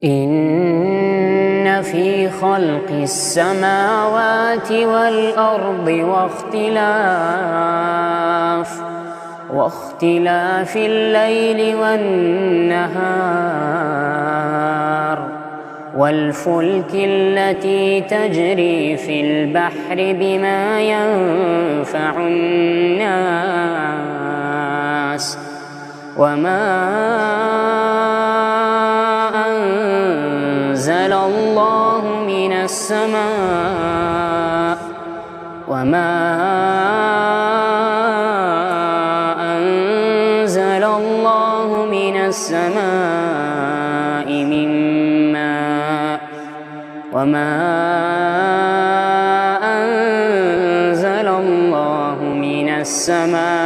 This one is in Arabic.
إن في خلق السماوات والأرض واختلاف الليل والنهار والفلك التي تجري في البحر بما ينفع الناس وما أنزل الله من السماء من ماء وما أنزل الله من السماء